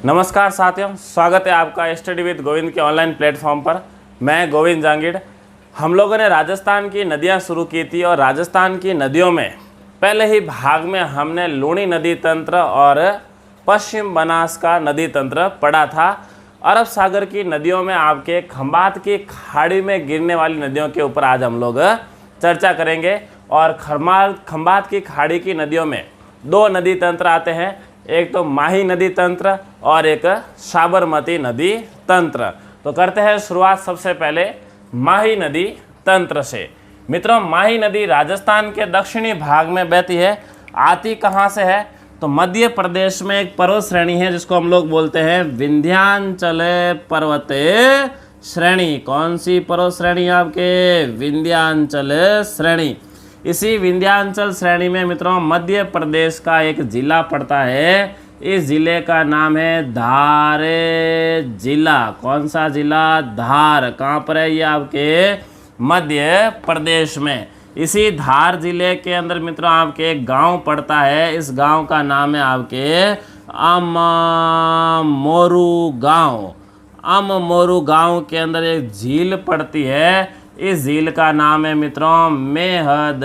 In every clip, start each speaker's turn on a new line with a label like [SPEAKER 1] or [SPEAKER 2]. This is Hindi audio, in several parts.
[SPEAKER 1] नमस्कार साथियों, स्वागत है आपका स्टडी विद गोविंद के ऑनलाइन प्लेटफॉर्म पर। मैं गोविंद जांगीड़। हम लोगों ने राजस्थान की नदियां शुरू की थी और राजस्थान की नदियों में पहले ही भाग में हमने लूणी नदी तंत्र और पश्चिम बनास का नदी तंत्र पढ़ा था। अरब सागर की नदियों में आपके खंबात की खाड़ी में गिरने वाली नदियों के ऊपर आज हम लोग चर्चा करेंगे। और खंबात की खाड़ी की नदियों में दो नदी तंत्र आते हैं, एक तो माही नदी तंत्र और एक साबरमती नदी तंत्र। तो करते हैं शुरुआत सबसे पहले माही नदी तंत्र से। मित्रों, माही नदी राजस्थान के दक्षिणी भाग में बहती है। आती कहाँ से है? तो मध्य प्रदेश में एक पर्वत श्रेणी है जिसको हम लोग बोलते हैं विंध्याचल पर्वत श्रेणी। कौन सी पर्वत श्रेणी? आपके विंध्याचल श्रेणी। इसी विंध्याचल श्रेणी में मित्रों मध्य प्रदेश का एक जिला पड़ता है। इस जिले का नाम है धार जिला। कौन सा जिला? धार। कहाँ पर है ये? आपके मध्य प्रदेश में। इसी धार जिले के अंदर मित्रों आपके एक गांव पड़ता है। इस गांव का नाम है आपके अममोरू गांव। अममोरू गांव के अंदर एक झील पड़ती है। इस झील का नाम है मित्रों मेहद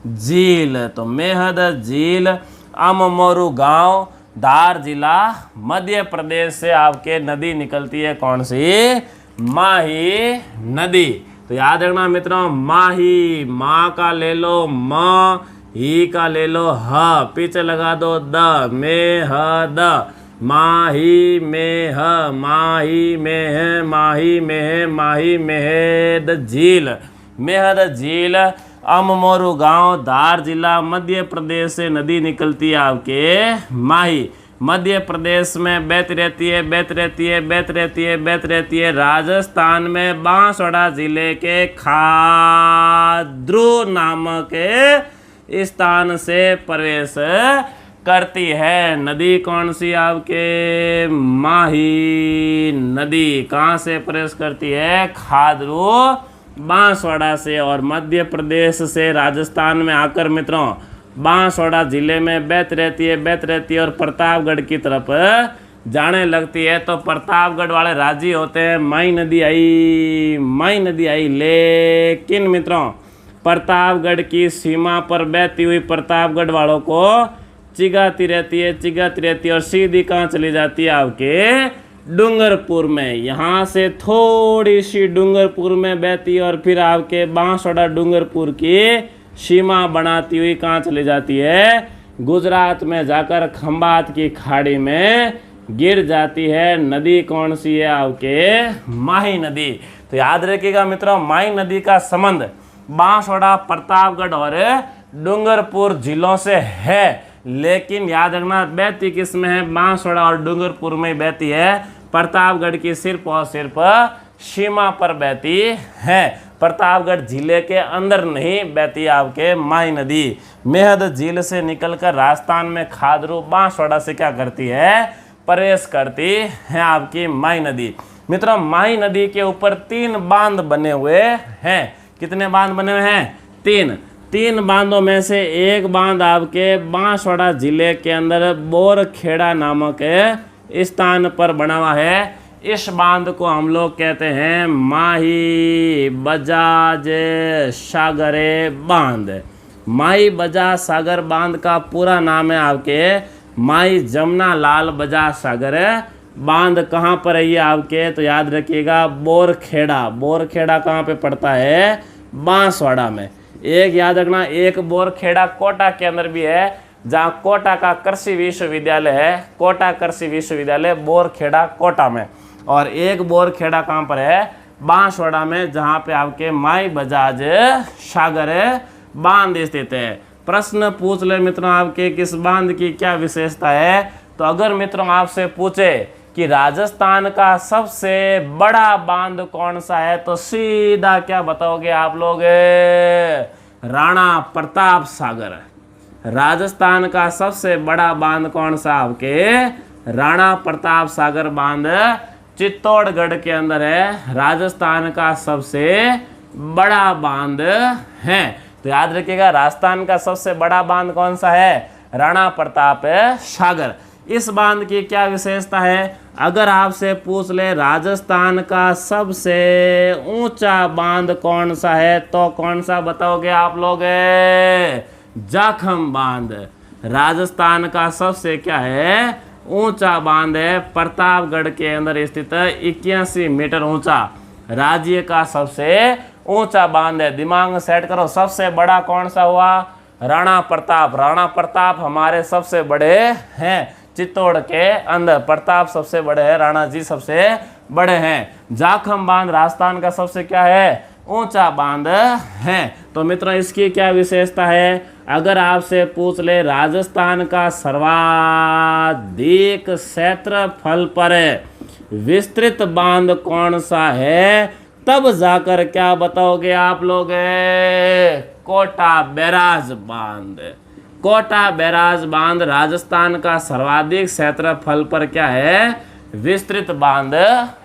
[SPEAKER 1] झील। तो मेहद झील, अममोरू गांव, धार जिला, मध्य प्रदेश से आपके नदी निकलती है। कौन सी? माही नदी। तो याद रखना मित्रों, माही, माँ का ले लो म, ही का ले लो ह, पीछे लगा दो द, मेहद, माही मेह, माही मेह, माही मेह, माही मेहद झील। मेहद झील, अममोरू गांव, धार जिला, मध्य प्रदेश से नदी निकलती है आपके माही। मध्य प्रदेश में बहती रहती है, बहती रहती है, बहती रहती है, बहती रहती है। राजस्थान में बांसवाड़ा जिले के खाद्रू नामक स्थान से प्रवेश करती है। नदी कौन सी? आपके माही नदी। कहाँ से प्रवेश करती है? खाद्रू बांसवाड़ा से। और मध्य प्रदेश से राजस्थान में आकर मित्रों बांसवाड़ा जिले में बहती रहती है, बहती रहती है और प्रतापगढ़ की तरफ जाने लगती है। तो प्रतापगढ़ वाले राजी होते हैं, माई नदी आई, माई नदी आई। लेकिन मित्रों प्रतापगढ़ की सीमा पर बहती हुई प्रतापगढ़ वालों को चिगाती रहती है, चिगाती रहती है और सीधी कहाँ चली जाती है? आपके डूंगरपुर में। यहाँ से थोड़ी सी डूंगरपुर में बहती है और फिर आपके बांसवाड़ा डूंगरपुर की सीमा बनाती हुई कहाँ चली जाती है? गुजरात में जाकर खंबात की खाड़ी में गिर जाती है। नदी कौन सी है? आपके माही नदी। तो याद रखिएगा मित्रों, माही नदी का संबंध बांसवाड़ा, प्रतापगढ़ और डूंगरपुर जिलों से है। लेकिन याद रखना बहती किस में है? बांसवाड़ा और डूंगरपुर में बहती है। प्रतापगढ़ की सिर्फ और सिर्फ सीमा पर बहती है। प्रतापगढ़ जिले के अंदर नहीं बहती आपके माही नदी। मेहद झील से निकलकर राजस्थान में खाद्रू बांसवाड़ा से क्या करती है? प्रवेश करती है आपकी माही नदी। मित्रों माही नदी के ऊपर 3 बांध बने हुए हैं। कितने बांध बने हुए हैं? 3 बांधों में से एक बांध आपके बांसवाड़ा जिले के अंदर बोरखेड़ा नामक स्थान पर बना हुआ है। इस बांध को हम लोग कहते हैं माही बजाज सागर बांध। माही बजाज सागर बांध का पूरा नाम है आपके माही जमुना लाल बजाज सागर बांध। कहाँ पर है ये आपके? तो याद रखिएगा बोरखेड़ा। बोरखेड़ा कहाँ पे पड़ता है? बांसवाड़ा में। एक याद रखना, एक बोरखेड़ा कोटा के अंदर भी है, जहाँ कोटा का कृषि विश्वविद्यालय है। कोटा कृषि विश्वविद्यालय बोरखेड़ा कोटा में। और एक बोरखेड़ा कहाँ पर है? बांसवाड़ा में, जहाँ पे आपके माई बजाज सागर बांध स्थित है। प्रश्न पूछ ले मित्रों आपके किस बांध की क्या विशेषता है? तो अगर मित्रों आपसे पूछे कि राजस्थान का सबसे बड़ा बांध कौन सा है, तो सीधा क्या बताओगे आप लोग? राणा प्रताप सागर। राजस्थान का सबसे बड़ा बांध कौन सा? आपके राणा प्रताप सागर बांध चित्तौड़गढ़ के अंदर है। राजस्थान का सबसे बड़ा बांध है। तो याद रखिएगा राजस्थान का सबसे बड़ा बांध कौन सा है? राणा प्रताप सागर। इस बांध की क्या विशेषता है? अगर आपसे पूछ ले राजस्थान का सबसे ऊंचा बांध कौन सा है, तो कौन सा बताओगे आप लोग? जाखम बांध। राजस्थान का सबसे क्या है? ऊंचा बांध है, प्रतापगढ़ के अंदर स्थित 81 मीटर ऊंचा राज्य का सबसे ऊंचा बांध है। दिमाग में सेट करो, सबसे बड़ा कौन सा हुआ? राणा प्रताप। राणा प्रताप हमारे सबसे बड़े हैं चित्तौड़ के अंदर, प्रताप सबसे बड़े हैं, राणा जी सबसे बड़े हैं। जाखम बांध राजस्थान का सबसे क्या है? ऊंचा बांध है। तो मित्रों इसकी क्या विशेषता है? अगर आपसे पूछ ले राजस्थान का सर्वाधिक क्षेत्रफल पर विस्तृत बांध कौन सा है, तब जाकर क्या बताओगे आप लोग? कोटा बैराज बांध। कोटा बैराज बांध राजस्थान का सर्वाधिक क्षेत्रफल पर क्या है? विस्तृत बांध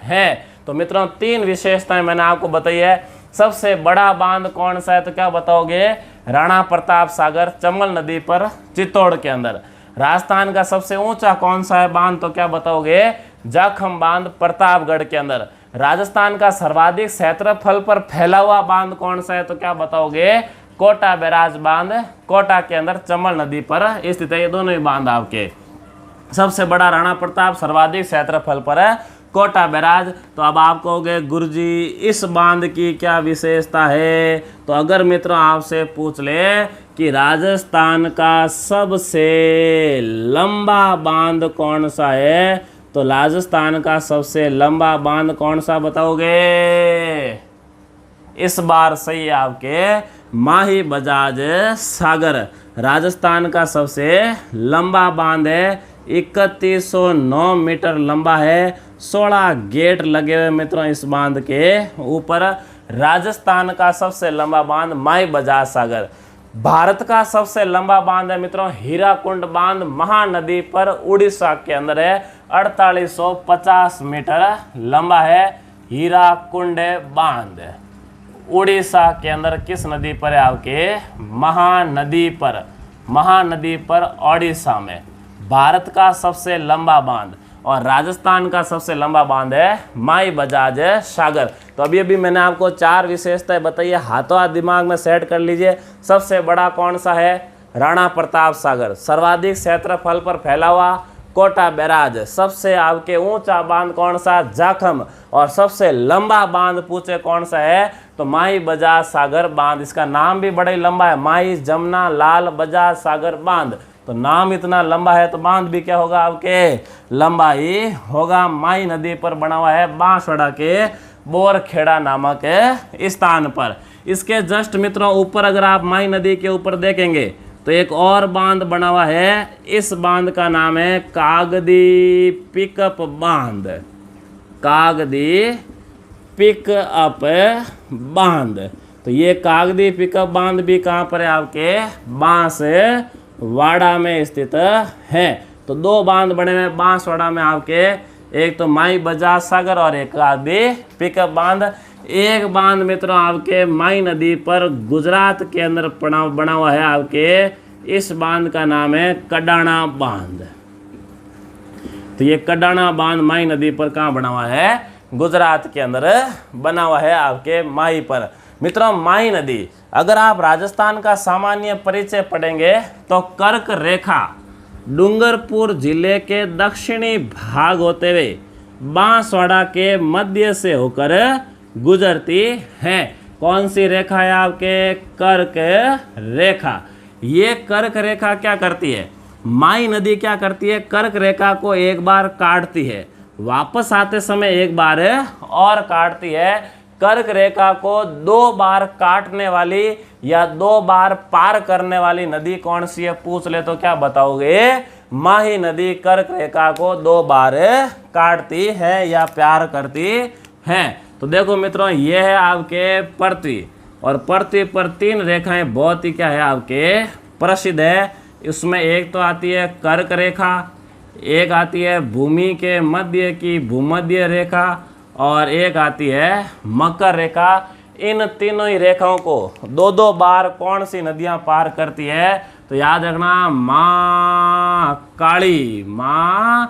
[SPEAKER 1] है। तो मित्रों 3 विशेषताएं मैंने आपको बताई है। सबसे बड़ा बांध कौन सा है, तो क्या बताओगे? राणा प्रताप सागर चंबल नदी पर चित्तौड़ के अंदर। राजस्थान का सबसे ऊंचा कौन सा है बांध, तो क्या बताओगे? जाखम बांध प्रतापगढ़ के अंदर। राजस्थान का सर्वाधिक क्षेत्रफल पर फैला हुआ बांध कौन सा है, तो क्या बताओगे? कोटा बैराज बांध कोटा के अंदर चंबल नदी पर स्थित है। ये दोनों ही बांध आपके। सबसे बड़ा राणा प्रताप, सर्वाधिक क्षेत्रफल पर है कोटा बैराज। तो अब आप कहोगे गुरुजी इस बांध की क्या विशेषता है? तो अगर मित्रों आपसे पूछ ले कि राजस्थान का सबसे लंबा बांध कौन सा है, तो राजस्थान का सबसे लंबा बांध कौन सा बताओगे? इस बार सही आपके माही बजाज सागर। राजस्थान का सबसे लंबा बांध है, 3109 मीटर लंबा है, 16 गेट लगे हुए मित्रों इस बांध के ऊपर। राजस्थान का सबसे लंबा बांध माही बजाज सागर। भारत का सबसे लंबा बांध है मित्रों हीराकुंड बांध, महानदी पर उड़ीसा के अंदर है, 4850 मीटर लंबा है हीराकुंड बांध। उड़ीसा के अंदर किस नदी पर है आपके? महानदी पर। महानदी पर उड़ीसा में भारत का सबसे लंबा बांध। और राजस्थान का सबसे लंबा बांध है माई बजाज सागर। तो अभी मैंने आपको 4 विशेषताएं बताई है, हाथों हाथ दिमाग में सेट कर लीजिए। सबसे बड़ा कौन सा है? राणा प्रताप सागर। सर्वाधिक क्षेत्रफल पर फैला हुआ कोटा बैराज। सबसे आपके ऊंचा बांध कौन सा? जाखम। और सबसे लंबा बांध पूछे कौन सा है, तो माही बजाज सागर बांध। इसका नाम भी बड़ा ही लंबा है, माही जमुना लाल बजाज सागर बांध। तो नाम इतना लंबा है तो बांध भी क्या होगा आपके? लंबा ही होगा। माही नदी पर बना हुआ है, बांसवाड़ा के बोरखेड़ा नामक स्थान पर। इसके जस्ट मित्रों ऊपर अगर आप माही नदी के ऊपर देखेंगे तो एक और बांध बना हुआ है। इस बांध का नाम है कागदी पिकअप बांध। कागदी पिकअप बांध। तो ये कागदी पिकअप बांध भी कहाँ पर है आपके? बांसवाड़ा में स्थित है। तो 2 बांध बने हुए बांसवाड़ा में आपके, एक तो माही बजाज सागर और एक कागदी पिकअप बांध। एक बांध मित्रों आपके माही नदी पर गुजरात के अंदर बना हुआ है आपके, इस बांध का नाम है कडाणा बांध। तो ये कडाणा बांध माही नदी पर कहाँ बना हुआ है? गुजरात के अंदर बना हुआ है आपके माही पर। मित्रों माही नदी, अगर आप राजस्थान का सामान्य परिचय पढ़ेंगे तो कर्क रेखा डूंगरपुर जिले के दक्षिणी भाग होते हुए बांसवाड़ा के मध्य से होकर गुजरती है। कौन सी रेखा है आपके? कर्क रेखा। ये कर्क रेखा क्या करती है? माही नदी क्या करती है? कर्क रेखा को एक बार काटती है, वापस आते समय एक बार और काटती है। कर्क रेखा को 2 बार काटने वाली या 2 बार पार करने वाली नदी कौन सी है पूछ ले तो क्या बताओगे? माही नदी कर्क रेखा को 2 बार काटती है या प्यार करती है। तो देखो मित्रों ये है आपके पृथ्वी, और पृथ्वी पर 3 रेखाएं बहुत ही क्या है आपके प्रसिद्ध है। इसमें एक तो आती है कर्क रेखा, एक आती है भूमि के मध्य की भूमध्य रेखा, और एक आती है मकर रेखा। इन तीनों ही रेखाओं को 2-2 बार कौन सी नदियां पार करती है? तो याद रखना माँ काली, माँ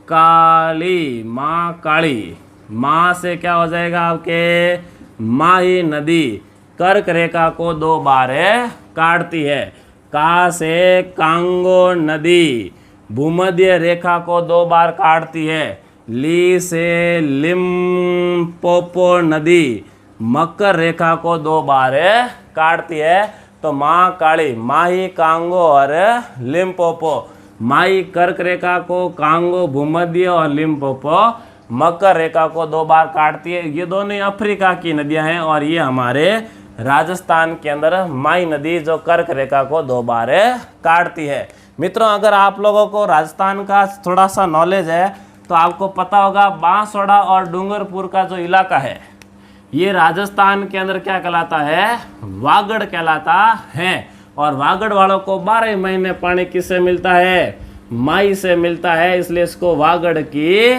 [SPEAKER 1] काली, माँ काली। माँ से क्या हो जाएगा आपके माही नदी कर्क रेखा को 2 बार काटती है। का से कांगो नदी भूमध्य रेखा को 2 बार काटती है। ली से लिम्पोपो नदी मकर रेखा को 2 बार काटती है। तो माँ काली, माही, कांगो और लिम्पोपो। माही कर्क रेखा को, कांगो भूमध्य और लिम्पोपो मकर रेखा को 2 बार काटती है। ये दोनों अफ्रीका की नदियां हैं और ये हमारे राजस्थान के अंदर माई नदी जो कर्क रेखा को 2 बार काटती है। मित्रों, अगर आप लोगों को राजस्थान का थोड़ा सा नॉलेज है तो आपको पता होगा बांसवाड़ा और डूंगरपुर का जो इलाका है ये राजस्थान के अंदर क्या कहलाता है, वागड़ कहलाता है। और वागड़ वालों को 12 महीने पानी किससे मिलता है, माई से मिलता है, इसलिए इसको वागड़ की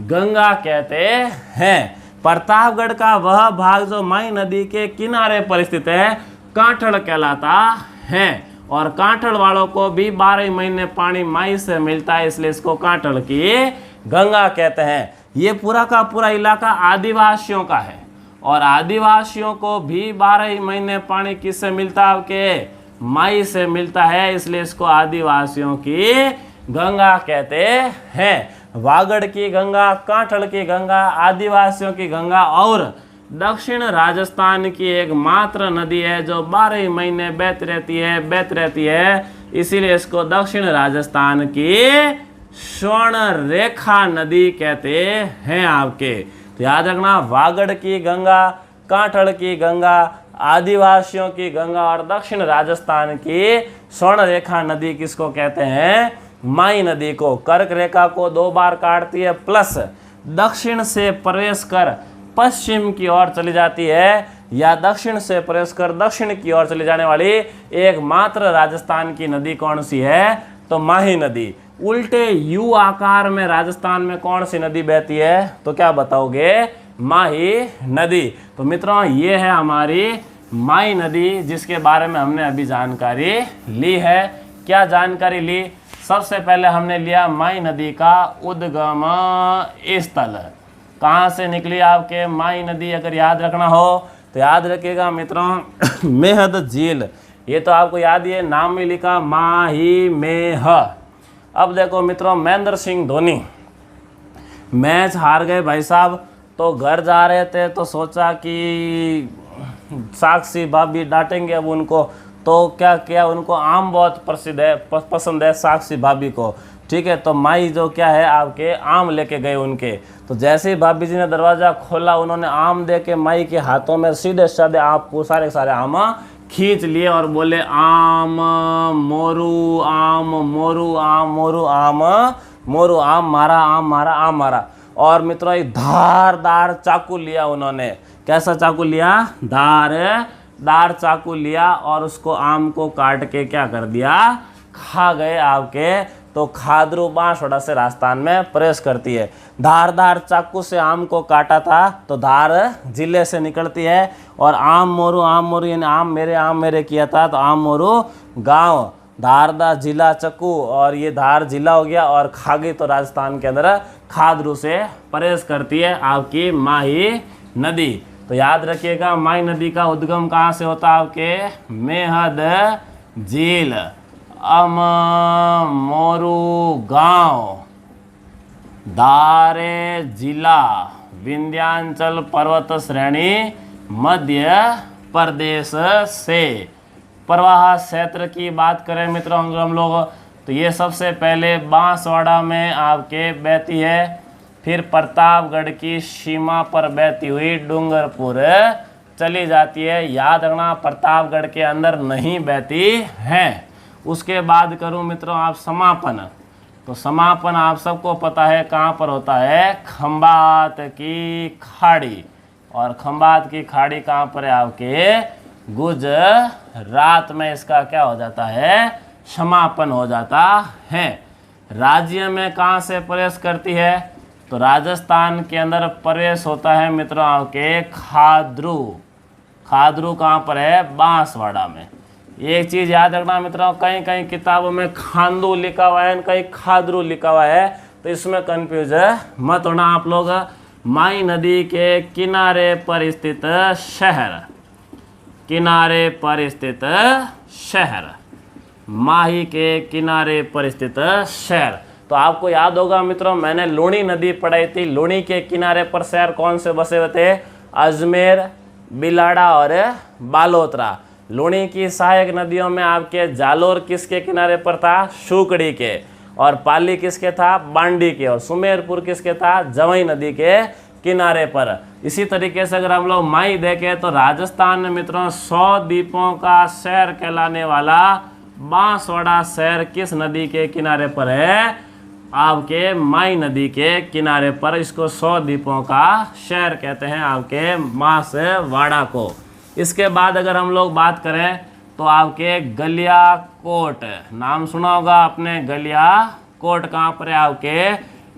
[SPEAKER 1] गंगा कहते हैं। प्रतापगढ़ का वह भाग जो माई नदी के किनारे पर स्थित है कांठड़ कहलाता है। और कांठड़ वालों को भी 12 महीने पानी माई से मिलता है, इसलिए इसको कांठड़ की गंगा कहते हैं। ये पूरा का पूरा इलाका आदिवासियों का है और आदिवासियों को भी 12 महीने पानी किससे मिलता है, आपके माई से मिलता है, इसलिए इसको आदिवासियों की गंगा कहते हैं। वागड़ की गंगा, कांठड़ की गंगा, आदिवासियों की गंगा और दक्षिण राजस्थान की एकमात्र नदी है जो 12 महीने बहती रहती है, इसीलिए इसको दक्षिण राजस्थान की स्वर्ण रेखा नदी कहते हैं आपके। तो याद रखना, वागड़ की गंगा, कांठड़ की गंगा, आदिवासियों की गंगा और दक्षिण राजस्थान की स्वर्ण रेखा नदी किसको कहते हैं, माई नदी को। कर्क रेखा को 2 बार काटती है प्लस दक्षिण से प्रवेश कर पश्चिम की ओर चली जाती है या दक्षिण से प्रवेश कर दक्षिण की ओर चली जाने वाली एकमात्र राजस्थान की नदी कौन सी है, तो माही नदी। उल्टे यू आकार में राजस्थान में कौन सी नदी बहती है, तो क्या बताओगे, माही नदी। तो मित्रों, ये है हमारी माई नदी जिसके बारे में हमने अभी जानकारी ली है। क्या जानकारी ली, सबसे पहले हमने लिया माई नदी का उद्गम स्थल, कहाँ से निकली आपके माई नदी। अगर याद रखना हो तो याद रखिएगा मित्रों, मेहद झील, ये तो आपको याद ही है, नाम में लिखा माही मेह। अब देखो मित्रों, महेंद्र सिंह धोनी मैच हार गए भाई साहब, तो घर जा रहे थे तो सोचा कि साक्षी भाभी डांटेंगे अब उनको, तो क्या किया, उनको आम बहुत प्रसिद्ध है, पसंद है साक्षी भाभी को, ठीक है। तो माई जो क्या है आपके आम लेके गए उनके, तो जैसे ही भाभी जी ने दरवाज़ा खोला उन्होंने आम दे के माई के हाथों में सीधे साधे आपको सारे सारे आम खींच लिए और बोले आम मोरू, आम मोरू, आम मोरू, आम मोरू, आम मारा, आम मारा, आम मारा। और मित्रों, एक धारदार चाकू लिया उन्होंने। कैसा चाकू लिया, दार चाकू लिया और उसको आम को काट के क्या कर दिया, खा गए आपके। तो खादरू बांसवाड़ा से राजस्थान में प्रवेश करती है। धारदार चाकू से आम को काटा था तो धार जिले से निकलती है, और आम मोरू यानी आम मेरे किया था तो आम मोरू गांव, धारदार जिला चक्कू, और ये धार जिला हो गया, और खा गई तो राजस्थान के अंदर खादरू से प्रवेश करती है आपकी माही नदी। तो याद रखिएगा, माई नदी का उद्गम कहाँ से होता है आपके, मेहद झील, अम मोरू गांव, धारे जिला, विंध्याचल पर्वत श्रेणी, मध्य प्रदेश से। प्रवाह क्षेत्र की बात करें मित्रों हम लोग, तो ये सबसे पहले बांसवाड़ा में आपके बहती है, फिर प्रतापगढ़ की सीमा पर बहती हुई डूंगरपुर चली जाती है। याद रखना, प्रतापगढ़ के अंदर नहीं बहती है। उसके बाद करूं मित्रों आप समापन, तो समापन आप सबको पता है कहाँ पर होता है, खंबात की खाड़ी। और खंबात की खाड़ी कहाँ पर है आपके, गुजरात में इसका क्या हो जाता है, समापन हो जाता है। राज्य में कहाँ से प्रवेश करती है, तो राजस्थान के अंदर प्रवेश होता है मित्रों आपके खादरू। खादरू कहाँ पर है, बांसवाड़ा में। एक चीज याद रखना मित्रों, कहीं कहीं किताबों में खांदू लिखा हुआ है, कहीं खादरू लिखा हुआ है, तो इसमें कंफ्यूज मत होना आप लोग। माई नदी के किनारे पर स्थित शहर, किनारे पर स्थित शहर, माही के किनारे पर स्थित शहर। तो आपको याद होगा मित्रों, मैंने लूणी नदी पढ़ाई थी। लूणी के किनारे पर शहर कौन से बसे हुए थे? अजमेर, बिलाड़ा और बालोतरा। लूणी की सहायक नदियों में आपके जालोर किसके किनारे पर था? शुकड़ी के। और पाली किसके था? बांडी के। और सुमेरपुर किसके था? जवई नदी के किनारे पर। इसी तरीके से अगर हम लोग माई देखें तो राजस्थान में मित्रों 100 द्वीपों का शहर कहलाने वाला बांसवाड़ा शहर किस नदी के किनारे पर है? आपके माई नदी के किनारे पर। इसको 100 द्वीपों का शहर कहते हैं, आपके बांसवाड़ा को। इसके बाद अगर हम लोग बात करें तो आपके गलियाकोट, नाम सुना होगा आपने, गलियाकोट कहाँ पर है? आपके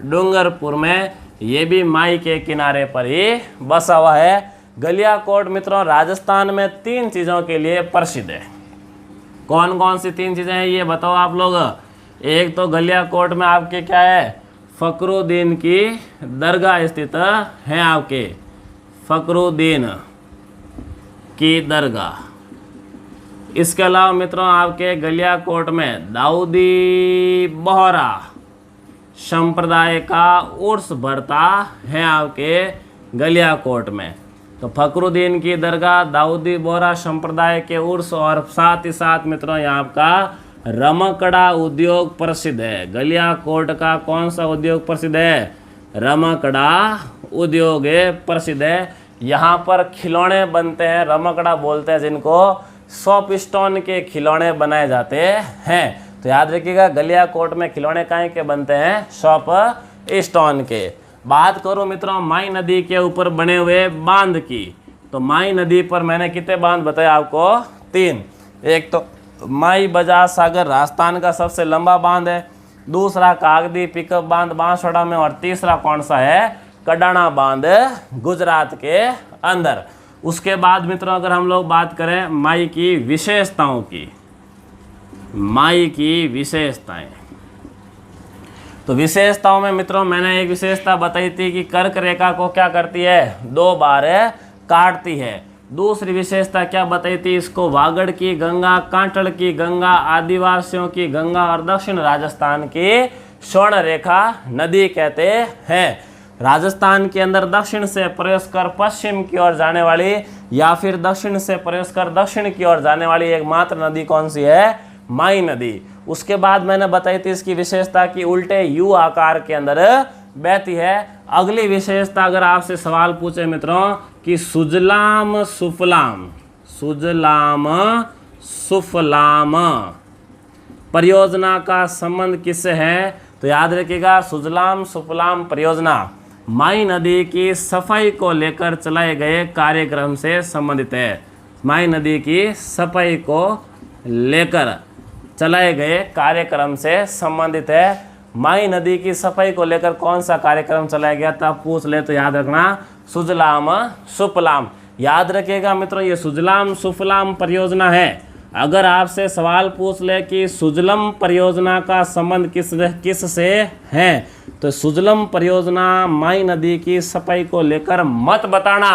[SPEAKER 1] डूंगरपुर में। ये भी माई के किनारे पर ही बसा हुआ है। गलियाकोट मित्रों राजस्थान में 3 चीज़ों के लिए प्रसिद्ध है। कौन कौन सी 3 चीज़ें हैं ये बताओ आप लोग। एक तो गलियाकोट में आपके क्या है? फखरुद्दीन की दरगाह स्थित है, आपके फखरुद्दीन की दरगाह। इसके अलावा मित्रों आपके गलियाकोट में दाऊदी बोहरा संप्रदाय का उर्स भरता है, आपके गलियाकोट में। तो फखरुद्दीन की दरगाह, दाऊदी बोहरा संप्रदाय के उर्स, और साथ ही साथ मित्रों यहाँ का रमकड़ा उद्योग प्रसिद्ध है। गलियाकोट का कौन सा उद्योग प्रसिद्ध है? रमकड़ा उद्योग प्रसिद्ध है। यहाँ पर खिलौने बनते हैं, रमकड़ा बोलते हैं जिनको। सॉप स्टोन के खिलौने बनाए जाते हैं। तो याद रखिएगा गलियाकोट में खिलौने काहे के बनते हैं? सॉप स्टोन के। बात करूँ मित्रों माई नदी के ऊपर बने हुए बांध की, तो माई नदी पर मैंने कितने बांध बताए आपको? 3। एक तो माई बजाज सागर राजस्थान का सबसे लंबा बांध है, दूसरा कागदी पिकअप बांध बांसवाड़ा में, और तीसरा कौन सा है? कडाना बांध गुजरात के अंदर। उसके बाद मित्रों अगर हम लोग बात करें माई की विशेषताओं की, माई की विशेषताएं, तो विशेषताओं में मित्रों मैंने एक विशेषता बताई थी कि कर्क रेखा को क्या करती है? 2 बार काटती है। दूसरी विशेषता क्या बताई थी? इसको वागड़ की गंगा, कांटड़ की गंगा, आदिवासियों की गंगा और दक्षिण राजस्थान की स्वर्ण रेखा नदी कहते हैं। राजस्थान के अंदर दक्षिण से प्रवेश कर पश्चिम की ओर जाने वाली, या फिर दक्षिण से प्रवेश कर दक्षिण की ओर जाने वाली एकमात्र नदी कौन सी है? माई नदी। उसके बाद मैंने बताई थी इसकी विशेषता की उल्टे यू आकार के अंदर बहती है। अगली विशेषता अगर आपसे सवाल पूछे मित्रों कि सुजलाम सुफलाम, सुजलाम सुफलाम परियोजना का संबंध किससे है? तो याद रखिएगा सुजलाम सुफलाम परियोजना माई नदी की सफाई को लेकर चलाए गए कार्यक्रम से संबंधित है। माई नदी की सफाई को लेकर चलाए गए कार्यक्रम से संबंधित है। माई नदी की सफाई को लेकर कौन सा कार्यक्रम चलाया गया था? पूछ ले तो याद रखना सुजलाम सुफलाम। याद रखिएगा मित्रों ये सुजलाम सुफलाम परियोजना है। अगर आपसे सवाल पूछ ले कि सुजलम परियोजना का संबंध किस से है, तो सुजलम परियोजना माई नदी की सफाई को लेकर मत बताना।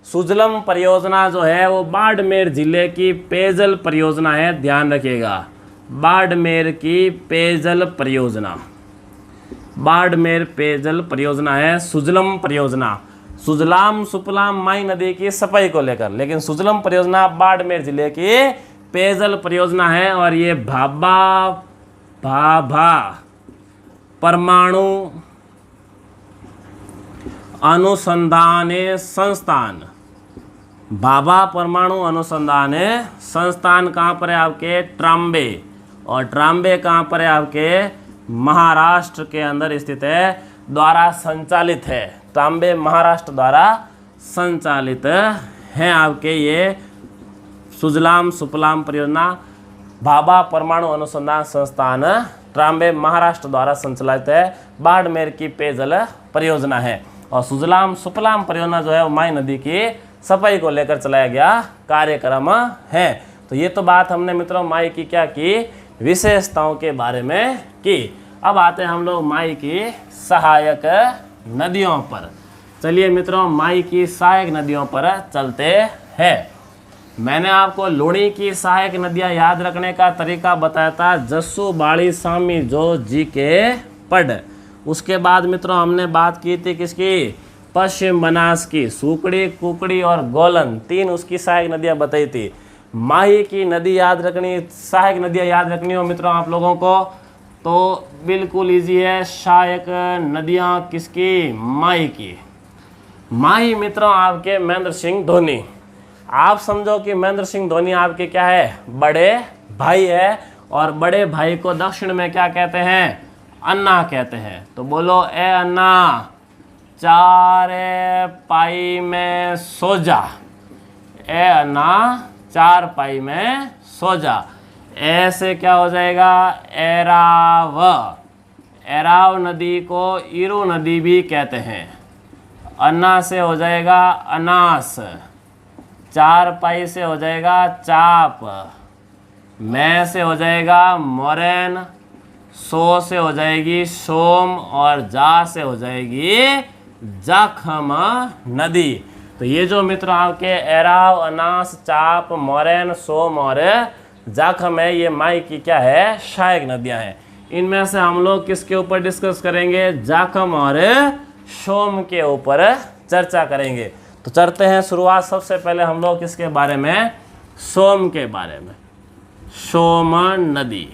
[SPEAKER 1] सुजलम परियोजना जो है वो बाड़मेर जिले की पेयजल परियोजना है, ध्यान रखिएगा। बाड़मेर की पेयजल परियोजना, बाड़मेर पेयजल परियोजना है सुजलम परियोजना। सुजलाम सुफलाम माई नदी की सफाई को लेकर, लेकिन सुजलम परियोजना बाड़मेर जिले की पेयजल परियोजना है। और ये भाभा परमाणु अनुसंधान संस्थान, भाभा परमाणु अनुसंधान संस्थान कहाँ पर है? आपके ट्राम्बे। और ट्राम्बे कहाँ पर है? आपके महाराष्ट्र के अंदर स्थित है, द्वारा संचालित है। ट्राम्बे महाराष्ट्र द्वारा संचालित है आपके ये सुजलाम सुफलाम परियोजना। भाभा परमाणु अनुसंधान संस्थान ट्राम्बे महाराष्ट्र द्वारा संचालित है, बाड़मेर की पेयजल परियोजना है। और सुजलाम सुफलाम परियोजना जो है वो माई नदी की सफाई को लेकर चलाया गया कार्यक्रम है। तो ये तो बात हमने मित्रों माई की क्या की, विशेषताओं के बारे में की। अब आते हैं हम लोग माई की सहायक नदियों पर। चलिए मित्रों माई की सहायक नदियों पर चलते हैं। मैंने आपको लुणी की सहायक नदियां याद रखने का तरीका बताया था, जस्सू, बाड़ी, सामी, जो, जी के, पड। उसके बाद मित्रों हमने बात की थी किसकी, पश्चिम बनास की, सुकड़ी, कुकड़ी और गोलन, 3 उसकी सहायक नदियां बताई थी। माही की नदी याद रखनी, सहायक नदियां याद रखनी हो मित्रों आप लोगों को तो बिल्कुल इजी है। सहायक नदियां किसकी, माही की। माही मित्रों आपके महेंद्र सिंह धोनी। आप समझो कि महेंद्र सिंह धोनी आपके क्या है, बड़े भाई है, और बड़े भाई को दक्षिण में क्या कहते हैं, अन्ना कहते हैं। तो बोलो ए अन्ना, चार पाई में सो जा। ए अन्ना, 4 पाई में सो जा। ऐसे क्या हो जाएगा, एराव। एराव नदी को इरु नदी भी कहते हैं। अन्ना से हो जाएगा अनास, 4 पाई से हो जाएगा चाप, मैं से हो जाएगा मोरेन, सो से हो जाएगी सोम, और जा से हो जाएगी जखम नदी। तो ये जो मित्र आपके एराव, अनास, चाप, मोरेन, सोम और जाखम है, ये माई की क्या है, सहायक नदियां हैं। इनमें से हम लोग किसके ऊपर डिस्कस करेंगे, जाखम और सोम के ऊपर चर्चा करेंगे। तो चलते हैं शुरुआत सबसे पहले हम लोग किसके बारे में, सोम के बारे में। सोम नदी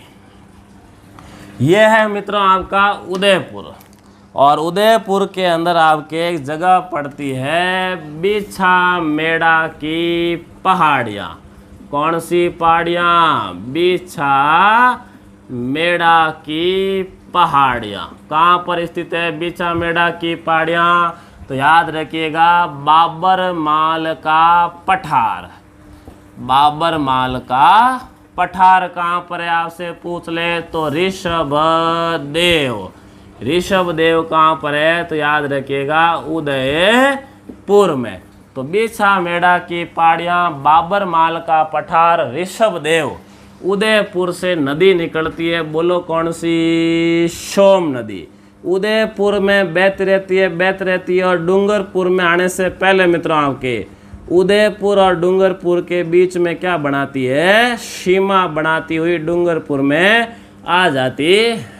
[SPEAKER 1] ये है मित्रों आपका उदयपुर, और उदयपुर के अंदर आपके एक जगह पड़ती है बिछा मेड़ा की पहाड़ियाँ। कौन सी पहाड़ियाँ, बिछा मेड़ा की पहाड़ियाँ। कहाँ पर स्थित है बिछा मेड़ा की पहाड़ियाँ, तो याद रखिएगा बाबर माल का पठार। बाबर माल का पठार कहाँ पर है आपसे पूछ ले तो ऋषभ देव। ऋषभ देव कहाँ पर है, तो याद रखिएगा उदयपुर में। तो बिछा मेड़ा की पहाड़ियाँ, बाबर माल का पठार, ऋषभ देव। उदयपुर से नदी निकलती है, बोलो कौन सी, सोम नदी। उदयपुर में बहती रहती है, और डूंगरपुर में आने से पहले मित्रों आपके उदयपुर और डूंगरपुर के बीच में क्या बनाती है, सीमा बनाती हुई डूंगरपुर में आ जाती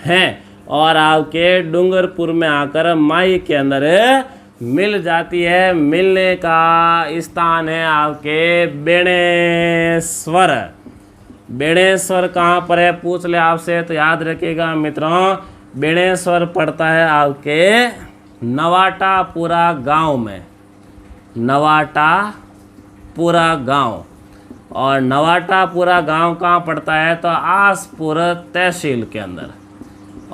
[SPEAKER 1] है, और आपके डूंगरपुर में आकर माई के अंदर मिल जाती है। मिलने का स्थान है आपके बेणेश्वर। बेणेश्वर कहाँ पर है पूछ ले आपसे, तो याद रखिएगा मित्रों बेणेश्वर पड़ता है आपके नवाटापुरा गांव में। नवाटापुरा गांव, और नवाटापुरा गांव कहाँ पड़ता है, तो आसपुर तहसील के अंदर।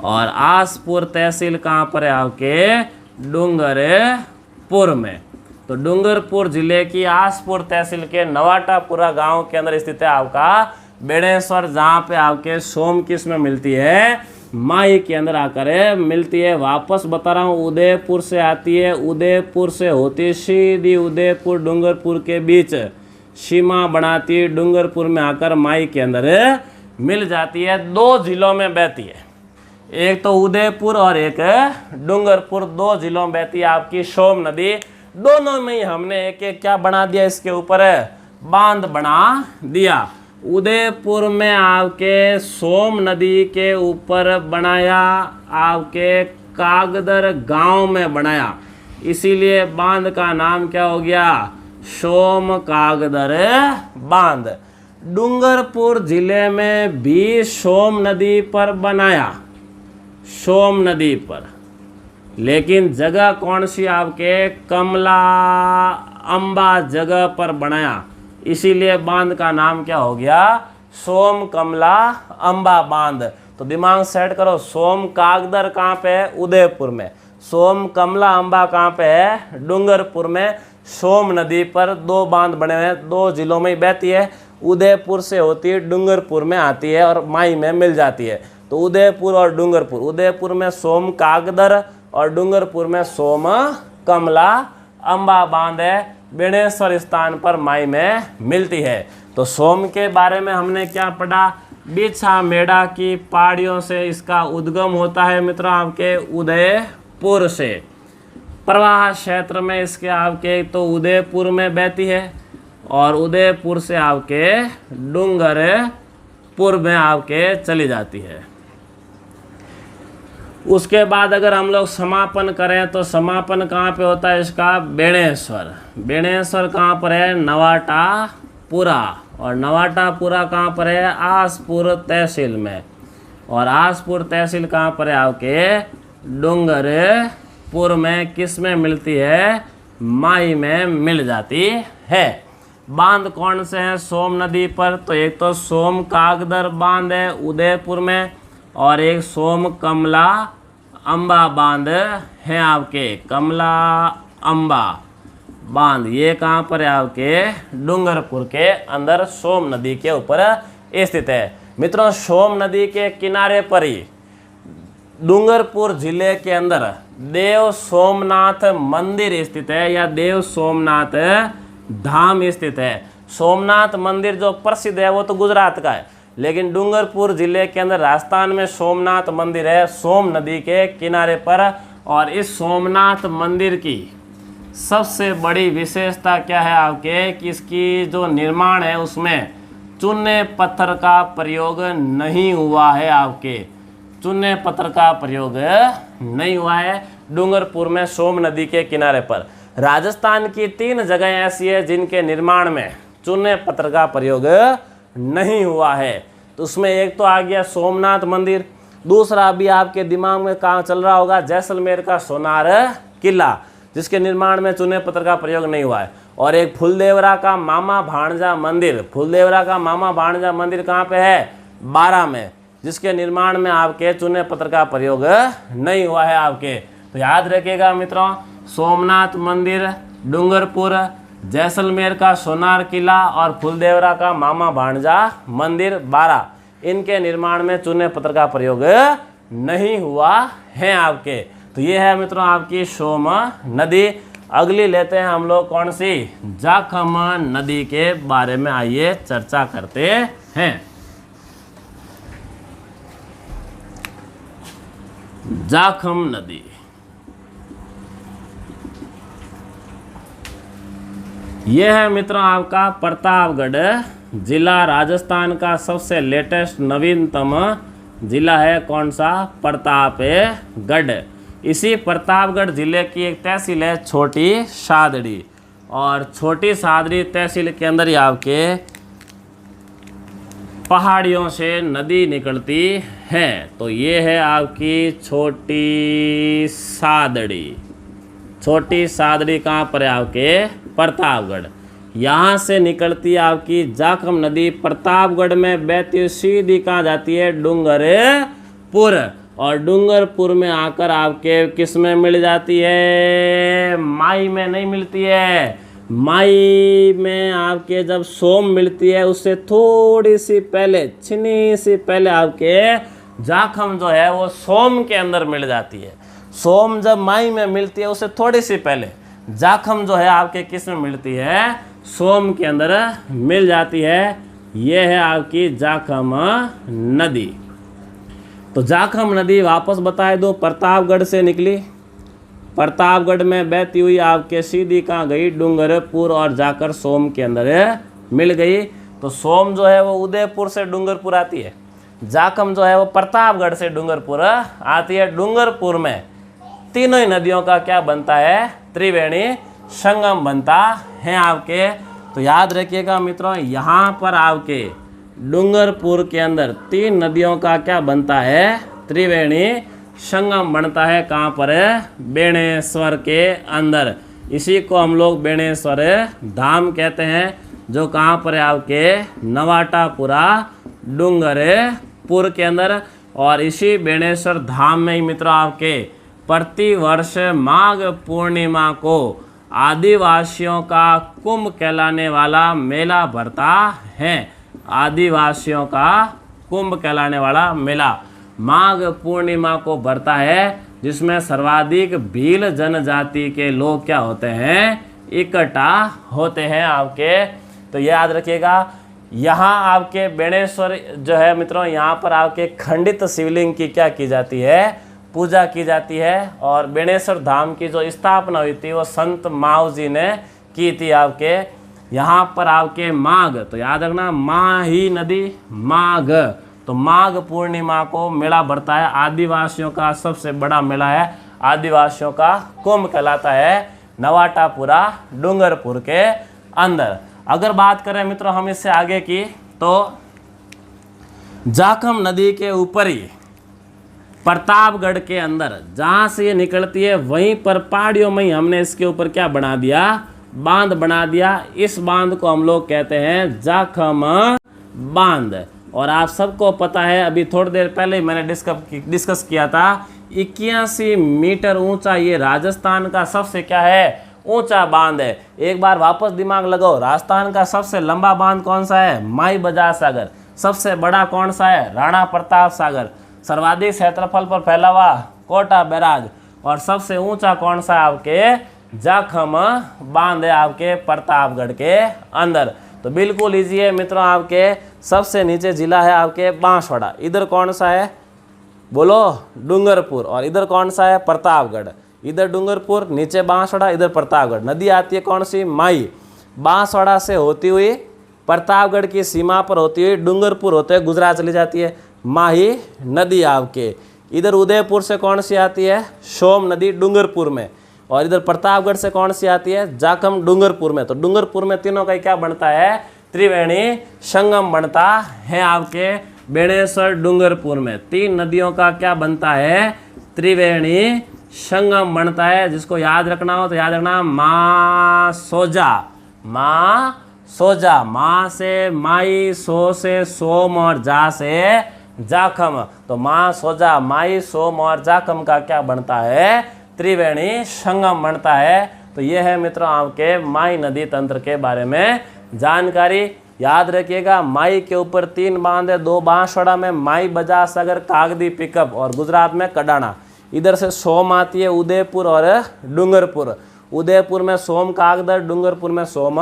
[SPEAKER 1] और आसपुर तहसील कहाँ पर है आपके डूंगरपुर में। तो डूंगरपुर जिले की आसपुर तहसील के नवाटापुरा गांव के अंदर स्थित है आपका बेणेश्वर, जहाँ पे आपके सोम किस में मिलती है, माई के अंदर आकर मिलती है। वापस बता रहा हूँ उदयपुर से आती है, उदयपुर से होती सीधी उदयपुर डूंगरपुर के बीच सीमा बनाती है, डूंगरपुर में आकर माई के अंदर मिल जाती है। 2 जिलों में बहती है, एक तो उदयपुर और एक डूंगरपुर, 2 जिलों में बहती है आपकी सोम नदी। दोनों में ही हमने एक एक क्या बना दिया, इसके ऊपर बांध बना दिया। उदयपुर में आपके सोम नदी के ऊपर बनाया, आपके कागदर गांव में बनाया, इसीलिए बांध का नाम क्या हो गया, सोम कागदर बांध। डूंगरपुर जिले में भी सोम नदी पर बनाया, सोम नदी पर, लेकिन जगह कौन सी आपके कमला अंबा जगह पर बनाया, इसीलिए बांध का नाम क्या हो गया, सोम कमला अंबा बांध। तो दिमाग सेट करो, सोम कागदर कहाँ पे है, उदयपुर में। सोम कमला अंबा कहाँ पे है, डूंगरपुर में। सोम नदी पर 2 बांध बने हुए हैं, 2 जिलों में ही बहती है। उदयपुर से होती है, डूंगरपुर में आती है और माई में मिल जाती है। तो उदयपुर और डूंगरपुर, उदयपुर में सोम कागदर और डूंगरपुर में सोम कमला अंबा बांध है, बेणेश्वर स्थान पर माई में मिलती है। तो सोम के बारे में हमने क्या पढ़ा, बिछा मेड़ा की पहाड़ियों से इसका उद्गम होता है मित्रों आपके उदयपुर से। प्रवाह क्षेत्र में इसके आपके तो उदयपुर में बहती है और उदयपुर से आपके डूंगरपुर में आपके चली जाती है। उसके बाद अगर हम लोग समापन करें तो समापन कहाँ पे होता है इसका, बेणेश्वर। बेणेश्वर कहाँ पर है, नवाटापुरा, और नवाटापुरा कहाँ पर है, आसपुर तहसील में, और आसपुर तहसील कहाँ पर है आपके, डूंगरपुर में। किस में मिलती है, माही में मिल जाती है। बांध कौन से हैं सोम नदी पर, तो एक तो सोम कागदर बांध है उदयपुर में, और एक सोम कमला अम्बा बांध है आपके, कमला अम्बा बांध, ये कहाँ पर है आपके, डूंगरपुर के अंदर सोम नदी के ऊपर स्थित है। मित्रों सोम नदी के किनारे पर ही डूंगरपुर जिले के अंदर देव सोमनाथ मंदिर स्थित है, या देव सोमनाथ धाम स्थित है। सोमनाथ मंदिर जो प्रसिद्ध है वो तो गुजरात का है, लेकिन डूंगरपुर जिले के अंदर राजस्थान में सोमनाथ मंदिर है, सोम नदी के किनारे पर। और इस सोमनाथ मंदिर की सबसे बड़ी विशेषता क्या है आपके, कि इसकी जो निर्माण है उसमें चूने पत्थर का प्रयोग नहीं हुआ है आपके, चूने पत्थर का प्रयोग नहीं हुआ है डूंगरपुर में सोम नदी के किनारे पर। राजस्थान की 3 जगह ऐसी है जिनके निर्माण में चूने पत्थर का प्रयोग नहीं हुआ है। तो उसमें एक तो आ गया सोमनाथ मंदिर, दूसरा अभी आपके दिमाग में कहाँ चल रहा होगा, जैसलमेर का सोनार किला, जिसके निर्माण में चूने पत्थर का प्रयोग नहीं हुआ है। और एक फुलदेवरा का मामा भाणजा मंदिर, फुलदेवरा का मामा भाणजा मंदिर कहाँ पे है, बारा में, जिसके निर्माण में आपके चूने पत्थर का प्रयोग नहीं हुआ है आपके। तो याद रखिएगा मित्रों, सोमनाथ मंदिर डूंगरपुर, जैसलमेर का सोनार किला और फुलदेवरा का मामा भाणजा मंदिर बारा, इनके निर्माण में चूने पत्थर का प्रयोग नहीं हुआ है आपके। तो ये है मित्रों आपकी सोम नदी। अगली लेते हैं हम लोग कौन सी, जाखम नदी के बारे में आइए चर्चा करते हैं। जाखम नदी, यह है मित्रों आपका प्रतापगढ़ जिला, राजस्थान का सबसे लेटेस्ट नवीनतम जिला है कौन सा, प्रतापगढ़। इसी प्रतापगढ़ जिले की एक तहसील है छोटी सादड़ी, और छोटी सादड़ी तहसील के अंदर ही आपके पहाड़ियों से नदी निकलती है। तो ये है आपकी छोटी सादड़ी। छोटी सादड़ी कहाँ पर है आपके, प्रतापगढ़। यहाँ से निकलती है आपकी जाखम नदी, प्रतापगढ़ में बहती सीधी कहाँ जाती है, डूंगरपुर, और डूंगरपुर में आकर आपके किस में मिल जाती है, माई में नहीं मिलती है। माई में आपके जब सोम मिलती है उससे थोड़ी सी पहले, छिनी सी पहले आपके जाखम जो है वो सोम के अंदर मिल जाती है। सोम जब माई में मिलती है उससे थोड़ी सी पहले जाखम जो है आपके किस में मिलती है, सोम के अंदर मिल जाती है। ये है आपकी जाखम नदी। तो जाखम नदी वापस बताए दो, प्रतापगढ़ से निकली, प्रतापगढ़ में बहती हुई आपके सीधी कहाँ गई, डूंगरपुर, और जाकर सोम के अंदर मिल गई। तो सोम जो है वो उदयपुर से डूंगरपुर आती है, जाखम जो है वो प्रतापगढ़ से डूंगरपुर आती है। डूंगरपुर में तीनों ही नदियों का क्या बनता है, त्रिवेणी संगम बनता है आपके। तो याद रखिएगा मित्रों, यहाँ पर आपके डूंगरपुर के अंदर 3 नदियों का क्या बनता है, त्रिवेणी संगम बनता है। कहाँ पर है, बेणेश्वर के अंदर। इसी को हम लोग बेणेश्वर धाम कहते हैं, जो कहाँ पर है आपके नवाटापुरा डूंगरपुर के अंदर। और इसी बेणेश्वर धाम में ही मित्रों आपके प्रतिवर्ष माघ पूर्णिमा को आदिवासियों का कुंभ कहलाने वाला मेला भरता है। आदिवासियों का कुंभ कहलाने वाला मेला माघ पूर्णिमा को भरता है, जिसमें सर्वाधिक भील जनजाति के लोग क्या होते हैं, इकट्ठा होते हैं आपके। तो याद रखिएगा, यहाँ आपके बेणेश्वर जो है मित्रों, यहाँ पर आपके खंडित शिवलिंग की क्या की जाती है, पूजा की जाती है। और बेणेश्वर धाम की जो स्थापना हुई थी वो संत माऊ जी ने की थी आपके यहाँ पर आपके माघ, तो याद रखना माही नदी माघ, तो माघ पूर्णिमा को मेला भरता है। आदिवासियों का सबसे बड़ा मेला है, आदिवासियों का कुंभ कहलाता है, नवाटापुरा डूंगरपुर के अंदर। अगर बात करें मित्रों हम इससे आगे की, तो जाखम नदी के ऊपर ही प्रतापगढ़ के अंदर जहाँ से ये निकलती है वहीं पर पहाड़ियों में ही हमने इसके ऊपर क्या बना दिया, बांध बना दिया। इस बांध को हम लोग कहते हैं जाखम बांध। और आप सबको पता है, अभी थोड़ी देर पहले ही मैंने डिस्कस किया था, 81 मीटर ऊंचा ये राजस्थान का सबसे क्या है, ऊंचा बांध है। एक बार वापस दिमाग लगाओ, राजस्थान का सबसे लंबा बांध कौन सा है, माई बजार सागर। सबसे बड़ा कौन सा है, राणा प्रताप सागर। सर्वाधिक क्षेत्रफल पर फैला हुआ कोटा बैराज। और सबसे ऊंचा कौन सा है आपके, जाखम बांध है आपके प्रतापगढ़ के अंदर। तो बिल्कुल इजी है मित्रों, आपके सबसे नीचे जिला है आपके बांसवाड़ा। इधर कौन सा है, बोलो, डूंगरपुर। और इधर कौन सा है, प्रतापगढ़। इधर डूंगरपुर, नीचे बांसवाड़ा, इधर प्रतापगढ़। नदी आती है कौन सी, माई। बांसवाड़ा से होती हुई प्रतापगढ़ की सीमा पर होती हुई डूंगरपुर होते हुए गुजरात चली जाती है, माही नदी आपके। इधर उदयपुर से कौन सी आती है, सोम नदी डूंगरपुर में। और इधर प्रतापगढ़ से कौन सी आती है, जाखम डूंगरपुर में। तो डूंगरपुर में तीनों का क्या बनता है, त्रिवेणी संगम बनता है आपके बेणेश्वर डूंगरपुर में। तीन नदियों का क्या बनता है, त्रिवेणी संगम बनता है। जिसको याद रखना हो तो याद रखना, माँ सोजा, माँ सोजा। माँ से माई, सो से सोम और जा से जाखम। तो माँ सोजा, माई, सोम और जाखम का क्या बनता है, त्रिवेणी संगम बनता है। तो ये है मित्रों आपके माई नदी तंत्र के बारे में जानकारी। याद रखिएगा, माई के ऊपर 3 बांध है, 2 बांसवाड़ा में माई बजार सागर कागदी पिकअप और गुजरात में कडाना। इधर से सोम आती है उदयपुर और डूंगरपुर। उदयपुर में सोम कागदर, डूंगरपुर में सोम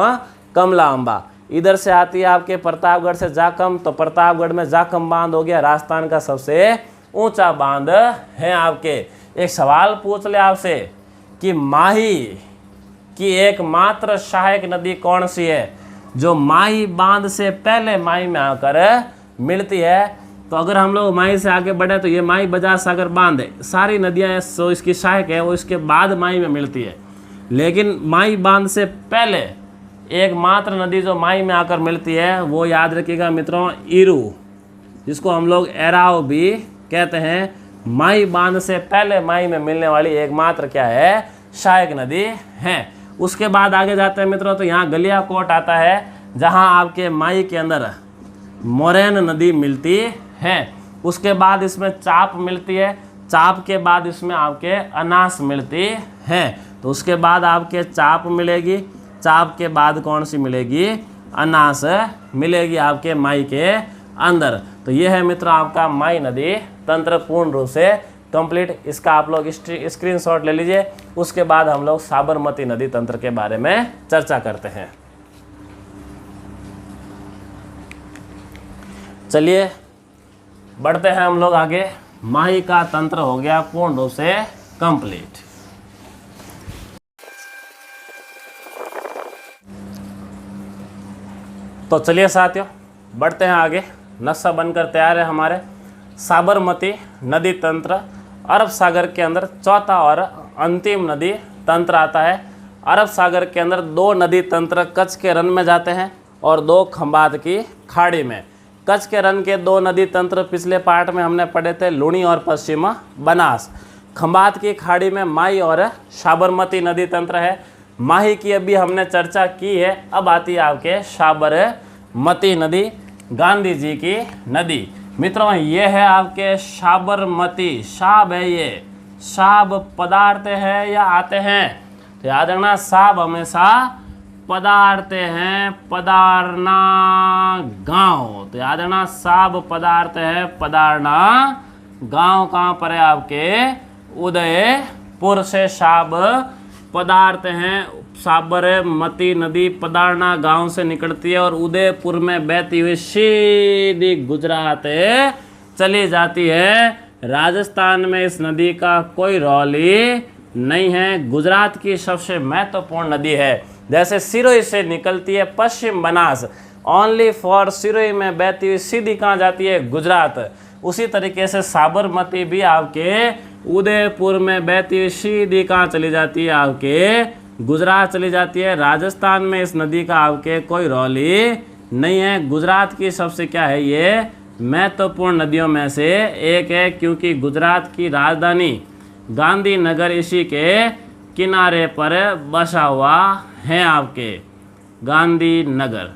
[SPEAKER 1] कमला अम्बा। इधर से आती है आपके प्रतापगढ़ से जाखम, तो प्रतापगढ़ में जाखम बांध हो गया, राजस्थान का सबसे ऊंचा बांध है आपके। एक सवाल पूछ ले आपसे कि माही की एकमात्र सहायक नदी कौन सी है, जो माही बांध से पहले माही में आकर मिलती है। तो अगर हम लोग माही से आगे बढ़े तो ये माही बजार सागर बांध है, सारी नदियाँ जो इसकी सहायक है वो इसके बाद माही में मिलती है। लेकिन माही बांध से पहले एकमात्र नदी जो माही में आकर मिलती है वो याद रखिएगा मित्रों, इरू, जिसको हम लोग एराव भी कहते हैं। माही बांध से पहले माही में मिलने वाली एकमात्र क्या है, सहायक नदी है। उसके बाद आगे जाते हैं मित्रों, तो यहाँ गलियाकोट आता है, जहाँ आपके माही के अंदर मोरैन नदी मिलती है। उसके बाद इसमें चाप मिलती है, चाप के बाद इसमें आपके अनास मिलती है। तो उसके बाद आपके चाप मिलेगी, चाप के बाद कौन सी मिलेगी, अनास मिलेगी आपके माई के अंदर। तो ये है मित्रों आपका माई नदी तंत्र पूर्ण रूप से कंप्लीट। इसका आप लोग स्क्रीनशॉट ले लीजिए। उसके बाद हम लोग साबरमती नदी तंत्र के बारे में चर्चा करते हैं। चलिए बढ़ते हैं हम लोग आगे। माही का तंत्र हो गया पूर्ण रूप से कंप्लीट। तो चलिए साथियों बढ़ते हैं आगे। नक्शा बनकर तैयार है हमारे। साबरमती नदी तंत्र अरब सागर के अंदर चौथा और अंतिम नदी तंत्र आता है। अरब सागर के अंदर 2 नदी तंत्र कच्छ के रन में जाते हैं और 2 खंबात की खाड़ी में। कच्छ के रन के 2 नदी तंत्र पिछले पार्ट में हमने पढ़े थे, लूणी और पश्चिम बनास। खंबात की खाड़ी में माही और साबरमती नदी तंत्र है। माही की अभी हमने चर्चा की है, अब आती है आपके साबरमती नदी, गांधी जी की नदी। मित्रों ये है आपके साबरमती। साब है ये, साब पदार्थ है या आते हैं, तो याद रखना साब हमेशा पदार्थ हैं, पदारना गांव। तो याद रखना साब पदार्थ है, पदारना गांव कहाँ पर है आपके, उदयपुर से साब पदार्थ हैं। साबरमती नदी पदारना गांव से निकलती है और उदयपुर में बहती हुई सीधी गुजरात चली जाती है। राजस्थान में इस नदी का कोई रोल ही नहीं है। गुजरात की सबसे महत्वपूर्ण नदी है। जैसे सिरोही से निकलती है पश्चिम बनास, ओनली फॉर सिरोही में बहती हुई सीधी कहाँ जाती है? गुजरात। उसी तरीके से साबरमती भी आपके उदयपुर में बहती हुई सीधी कहाँ चली जाती है? आपके गुजरात चली जाती है। राजस्थान में इस नदी का आपके कोई रोल ही नहीं है। गुजरात की सबसे क्या है, ये महत्वपूर्ण नदियों में से एक है, क्योंकि गुजरात की राजधानी गांधीनगर इसी के किनारे पर बसा हुआ है आपके गांधीनगर।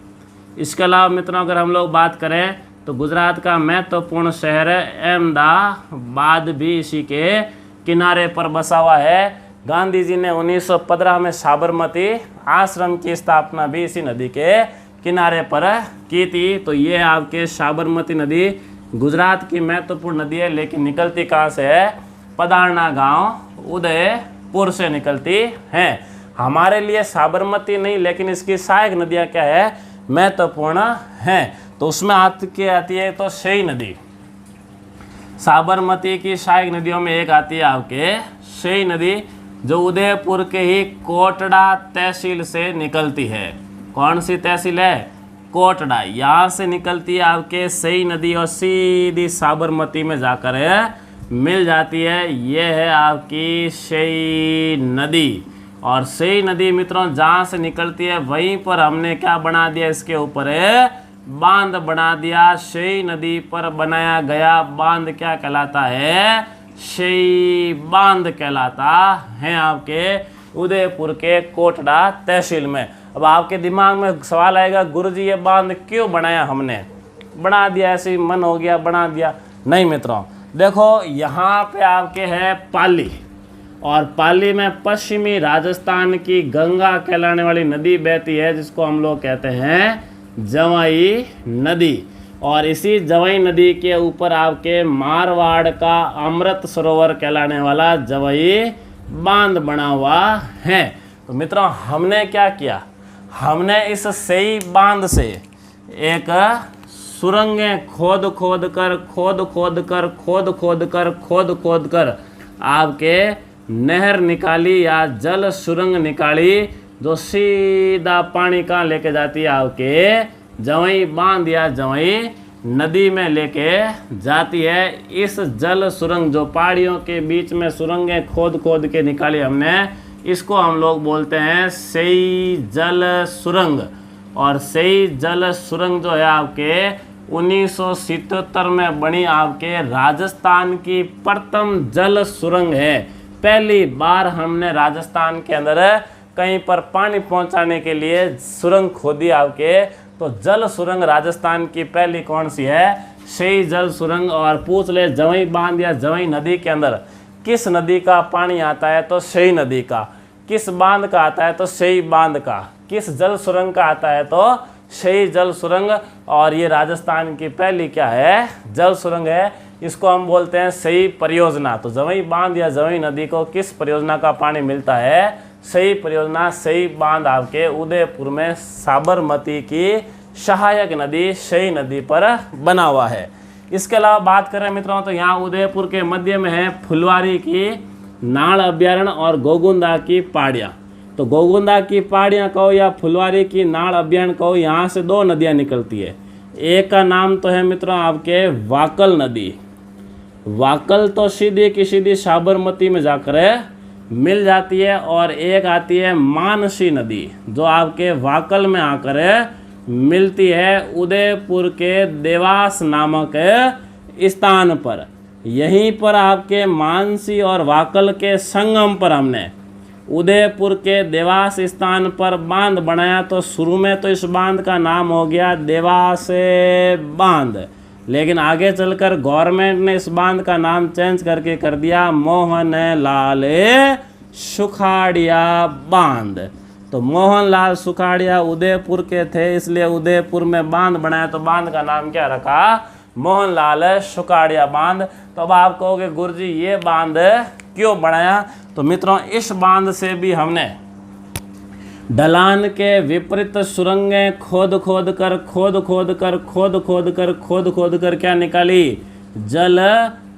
[SPEAKER 1] इसके अलावा मित्रों अगर हम लोग बात करें तो गुजरात का महत्वपूर्ण शहर अहमदाबाद भी इसी के किनारे पर बसा हुआ है। गांधी जी ने 1915 में साबरमती आश्रम की स्थापना भी इसी नदी के किनारे पर की थी। तो ये आपके साबरमती नदी गुजरात की महत्वपूर्ण नदी है, लेकिन निकलती कहाँ से है? पदारना गांव उदयपुर से निकलती हैं। हमारे लिए साबरमती नहीं, लेकिन इसकी सहायक नदियाँ क्या है? महत्वपूर्ण हैं। तो उसमें आती है तो शेई नदी। साबरमती की सहायक नदियों में एक आती है आपके शेई नदी, जो उदयपुर के ही कोटड़ा तहसील से निकलती है। कौन सी तहसील है? कोटड़ा। यहाँ से निकलती है आपके शेई नदी और सीधी साबरमती में जाकर मिल जाती है। ये है आपकी शेई नदी। और शेई नदी मित्रों जहाँ से निकलती है वहीं पर हमने क्या बना दिया? इसके ऊपर बांध बना दिया। शेई नदी पर बनाया गया बांध क्या कहलाता है? शेई बांध कहलाता है आपके उदयपुर के कोटड़ा तहसील में। अब आपके दिमाग में सवाल आएगा, गुरुजी ये बांध क्यों बनाया? हमने बना दिया, ऐसे ही मन हो गया बना दिया? नहीं मित्रों, देखो यहाँ पे आपके है पाली, और पाली में पश्चिमी राजस्थान की गंगा कहलाने वाली नदी बहती है, जिसको हम लोग कहते हैं जवाई नदी। और इसी जवाई नदी के ऊपर आपके मारवाड़ का अमृत सरोवर कहलाने वाला जवाई बांध बना हुआ है। तो मित्रों हमने क्या किया? हमने इस शेई बांध से एक सुरंगें खोद खोद कर आपके नहर निकाली या जल सुरंग निकाली, जो सीधा पानी कहाँ लेके जाती है? आपके जवाई बांध या जवाई नदी में लेके जाती है। इस जल सुरंग जो पहाड़ियों के बीच में सुरंगें खोद के निकाली हमने, इसको हम लोग बोलते हैं शेई जल सुरंग। और शेई जल सुरंग जो है आपके 1977 में बनी आपके राजस्थान की प्रथम जल सुरंग है। पहली बार हमने राजस्थान के अंदर कहीं पर पानी पहुंचाने के लिए सुरंग खोदी आपके, तो जल सुरंग राजस्थान की पहली कौन सी है? शेई जल सुरंग। और पूछ ले जवाई बांध या जवाई नदी के अंदर किस नदी का पानी आता है? तो शेई नदी का। किस बांध का आता है? तो शेई बांध का। किस जल सुरंग का आता है? तो शेई जल सुरंग। और ये राजस्थान की पहली क्या है? जल सुरंग है। इसको हम बोलते हैं शेई परियोजना। तो जवाई बांध या जवाई नदी को किस परियोजना का पानी मिलता है? शेई परियोजना। शेई बांध आपके उदयपुर में साबरमती की सहायक नदी शेई नदी पर बना हुआ है। इसके अलावा बात करें मित्रों तो यहाँ उदयपुर के मध्य में है फुलवारी की नाड़ अभ्यारण्य और गोगुंदा की पहाड़ियाँ। तो गोगुंदा की पहाड़ियाँ कहो या फुलवारी की नाड़ अभ्यारण्य कहो, यहाँ से दो नदियाँ निकलती है। एक का नाम तो है मित्रों आपके वाकल नदी। वाकल तो सीधी की सीधी साबरमती में जाकर मिल जाती है, और एक आती है मानसी नदी जो आपके वाकल में आकर मिलती है उदयपुर के देवास नामक स्थान पर। यहीं पर आपके मानसी और वाकल के संगम पर हमने उदयपुर के देवास स्थान पर बांध बनाया। तो शुरू में तो इस बांध का नाम हो गया देवास बांध, लेकिन आगे चलकर गवर्नमेंट ने इस बांध का नाम चेंज करके कर दिया मोहनलाल सुखाड़िया बांध। तो मोहनलाल सुखाड़िया उदयपुर के थे, इसलिए उदयपुर में बांध बनाया। तो बांध का नाम क्या रखा? मोहनलाल सुखाड़िया बांध। तो अब आप कहोगे गुरुजी ये बांध क्यों बनाया? तो मित्रों इस बांध से भी हमने ढलान के विपरीत सुरंगें खोद खोद कर क्या निकाली, जल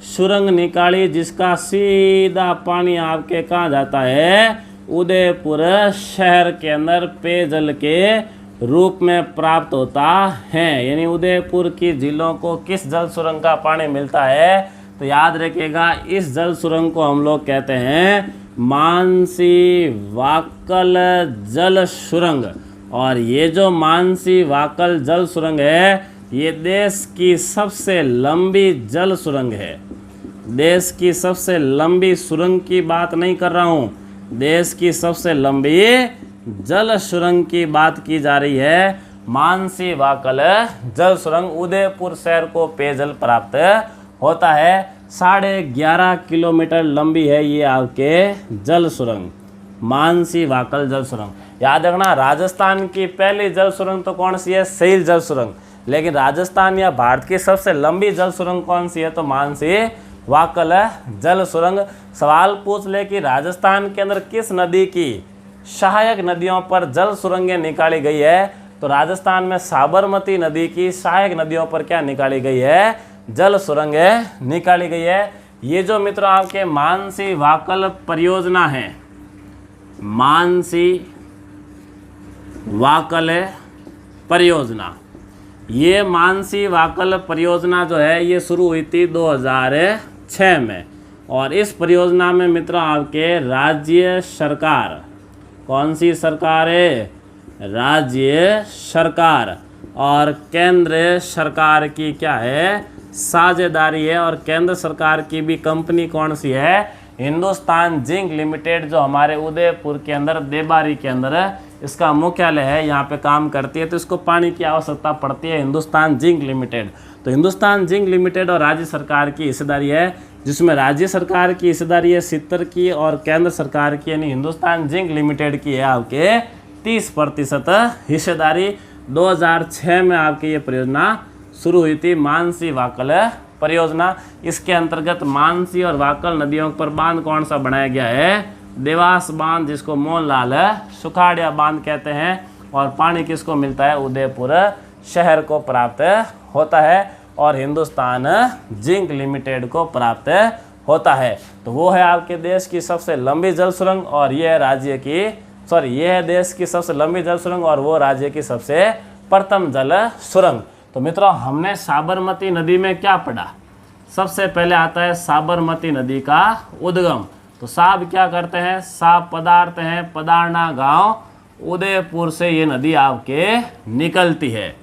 [SPEAKER 1] सुरंग निकाली, जिसका सीधा पानी आपके कहाँ जाता है, उदयपुर शहर के अंदर पेयजल के रूप में प्राप्त होता है। यानी उदयपुर की झीलों को किस जल सुरंग का पानी मिलता है, तो याद रखिएगा इस जल सुरंग को हम लोग कहते हैं मानसी वाकल जल सुरंग। और ये जो मानसी वाकल जल सुरंग है ये देश की सबसे लंबी जल सुरंग है। देश की सबसे लंबी सुरंग की बात नहीं कर रहा हूँ, देश की सबसे लंबी जल सुरंग की बात की जा रही है। मानसी वाकल जल सुरंग उदयपुर शहर को पेयजल प्राप्त होता है। 11.5 किलोमीटर लंबी है ये आपके जल सुरंग, मानसी वाकल जल सुरंग। याद रखना राजस्थान की पहली जल सुरंग तो कौन सी है, सैल जल सुरंग। लेकिन राजस्थान या भारत की सबसे लंबी जल सुरंग कौन सी है, तो मानसी वाकल जल सुरंग। सवाल पूछ ले कि राजस्थान के अंदर किस नदी की सहायक नदियों पर जल सुरंगें निकाली गई है, तो राजस्थान में साबरमती नदी की सहायक नदियों पर क्या निकाली गई है, जल सुरंगें निकाली गई है। ये जो मित्रों आपके मानसी वाकल परियोजना है, मानसी वाकल परियोजना, ये मानसी वाकल परियोजना जो है ये शुरू हुई थी 2006 में। और इस परियोजना में मित्रों आपके राज्य सरकार, कौन सी सरकार है, राज्य सरकार और केंद्र सरकार की क्या है, साझेदारी है। और केंद्र सरकार की भी कंपनी कौन सी है, हिंदुस्तान जिंक लिमिटेड, जो हमारे उदयपुर के अंदर देबारी के अंदर इसका मुख्यालय है, यहाँ पे काम करती है। तो इसको पानी की आवश्यकता पड़ती है, हिंदुस्तान जिंक लिमिटेड। तो हिंदुस्तान जिंक लिमिटेड और राज्य सरकार की हिस्सेदारी है, जिसमें राज्य सरकार की हिस्सेदारी है 70 की और केंद्र सरकार की यानी हिंदुस्तान जिंक लिमिटेड की है आपके 30% हिस्सेदारी। 2006 में आपकी ये परियोजना शुरू हुई थी, मानसी वाकल परियोजना। इसके अंतर्गत मानसी और वाकल नदियों पर बांध कौन सा बनाया गया है, देवास बांध, जिसको मोहनलाल सुखाड़िया बांध कहते हैं। और पानी किसको मिलता है, उदयपुर शहर को प्राप्त होता है और हिंदुस्तान जिंक लिमिटेड को प्राप्त होता है। तो वो है आपके देश की सबसे लंबी जल सुरंग और ये है राज्य की ये है देश की सबसे लंबी जल सुरंग और वो राज्य की सबसे प्रथम जल सुरंग। तो मित्रों हमने साबरमती नदी में क्या पढ़ा, सबसे पहले आता है साबरमती नदी का उद्गम। तो साब क्या करते हैं, साब पदार्थ हैं, पदारना गांव उदयपुर से ये नदी आपके निकलती है।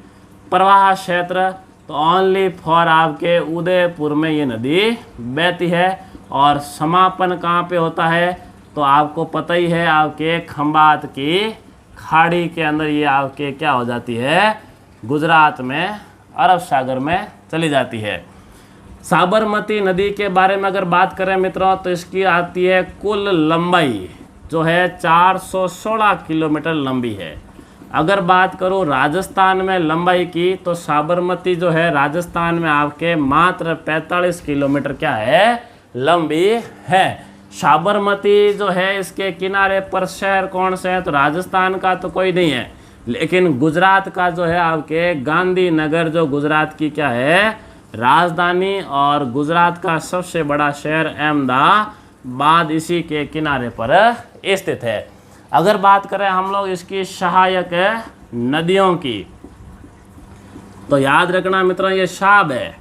[SPEAKER 1] प्रवाह क्षेत्र तो ओनली फॉर आपके उदयपुर में ये नदी बहती है। और समापन कहाँ पे होता है, तो आपको पता ही है आपके खंबात की खाड़ी के अंदर ये आपके क्या हो जाती है, गुजरात में अरब सागर में चली जाती है। साबरमती नदी के बारे में अगर बात करें मित्रों तो इसकी आती है कुल लंबाई जो है 416 किलोमीटर लंबी है। अगर बात करूं राजस्थान में लंबाई की तो साबरमती जो है राजस्थान में आपके मात्र 45 किलोमीटर क्या है, लंबी है। साबरमती जो है इसके किनारे पर शहर कौन से है, तो राजस्थान का तो कोई नहीं है, लेकिन गुजरात का जो है आपके गांधीनगर जो गुजरात की क्या है राजधानी और गुजरात का सबसे बड़ा शहर अहमदाबाद इसी के किनारे पर स्थित है। अगर बात करें हम लोग इसकी सहायक नदियों की तो याद रखना मित्रों ये साब है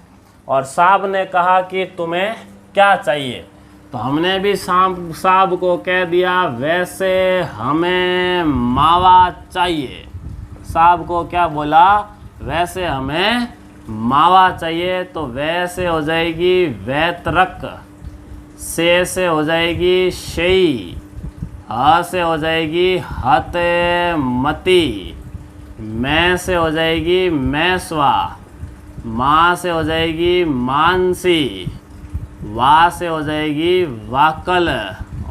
[SPEAKER 1] और साब ने कहा कि तुम्हें क्या चाहिए, तो हमने भी साब को कह दिया वैसे हमें मावा चाहिए। साब को क्या बोला, वैसे हमें मावा चाहिए। तो वैसे हो जाएगी वैतरक, से हो जाएगी शई, ह से हो जाएगी हतमती, मैं से हो जाएगी मैसवा, माँ से हो जाएगी मानसी, वा से हो जाएगी वाकल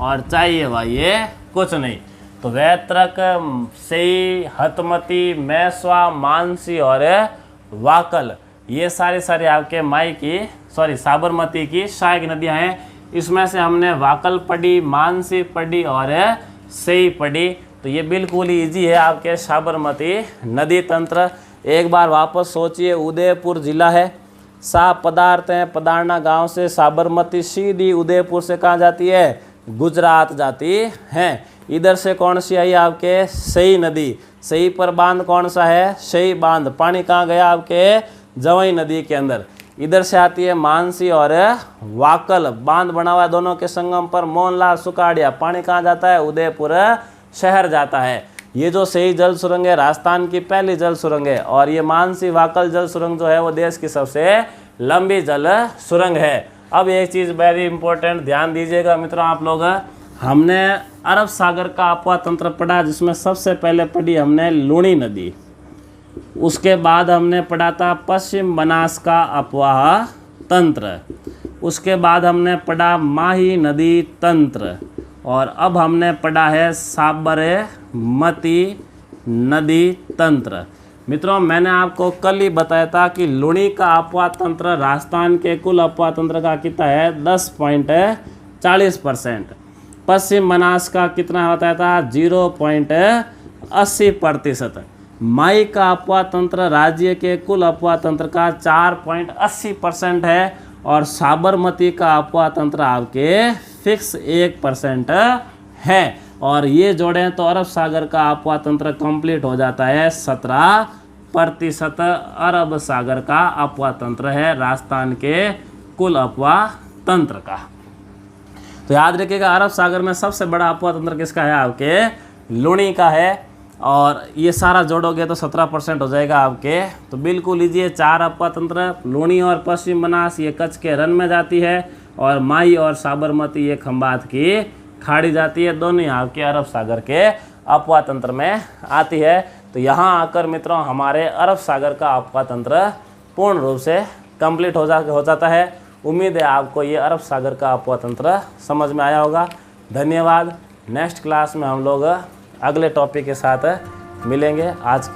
[SPEAKER 1] और चाहिए वा ये कुछ नहीं। तो वैतरक, सई, हतमती, मैसवा, मानसी और वाकल ये सारी आपके साबरमती की सहायक नदियां हैं। इसमें से हमने वाकल पढ़ी, मानसी पढ़ी और सही पढ़ी। तो ये बिल्कुल ईजी है आपके साबरमती नदी तंत्र। एक बार वापस सोचिए, उदयपुर जिला है, सा पदार्थ है, पदारना गांव से साबरमती सीधी उदयपुर से कहाँ जाती है, गुजरात जाती है। इधर से कौन सी आई आपके, सई नदी, सई पर बांध कौन सा है, सई बांध, पानी कहाँ गया आपके जवई नदी के अंदर। इधर से आती है मानसी और वाकल, बांध बना हुआ है दोनों के संगम पर, मोहनलाल सुकाड़िया, पानी कहाँ जाता है, उदयपुर शहर जाता है। ये जो सही जल सुरंग है राजस्थान की पहली जल सुरंग है, और ये मानसी वाकल जल सुरंग जो है वो देश की सबसे लंबी जल सुरंग है। अब एक चीज़ वेरी इंपॉर्टेंट ध्यान दीजिएगा मित्रों आप लोग, हमने अरब सागर का अपवाह तंत्र पढ़ा, जिसमें सबसे पहले पढ़ी हमने लूणी नदी, उसके बाद हमने पढ़ा था पश्चिम बनास का अपवाह तंत्र, उसके बाद हमने पढ़ा माही नदी तंत्र, और अब हमने पढ़ा है साबरमती नदी तंत्र। मित्रों मैंने आपको कल ही बताया था कि लूणी का अपवाह तंत्र राजस्थान के कुल अपवाह तंत्र का कितना है, 10.40%। पश्चिम बनास का कितना बताया था, 0.80%। माई का अपवाह तंत्र राज्य के कुल अपवाह तंत्र का 4.80% है, और साबरमती का अपवाह तंत्र आपके फिक्स 1% है। और ये जोड़ें तो अरब सागर का अपवाह तंत्र कंप्लीट हो जाता है, 17% अरब सागर का अपवाह तंत्र है राजस्थान के कुल अपवाह तंत्र का। तो याद रखिएगा अरब सागर में सबसे बड़ा अपवाह तंत्र किसका है, आपके लूणी का है, और ये सारा जोड़ोगे तो 17% हो जाएगा आपके। तो बिल्कुल लीजिए 4 अपवाह तंत्र, लूणी और पश्चिम बनास ये कच्छ के रन में जाती है, और माई और साबरमती ये खंबात की खाड़ी जाती है, दोनों ही आपके अरब सागर के अपवाह तंत्र में आती है। तो यहाँ आकर मित्रों हमारे अरब सागर का अपवाह तंत्र पूर्ण रूप से कंप्लीट हो जाता है। उम्मीद है आपको ये अरब सागर का अपवाह तंत्र समझ में आया होगा। धन्यवाद। नेक्स्ट क्लास में हम लोग अगले टॉपिक के साथ मिलेंगे। आज के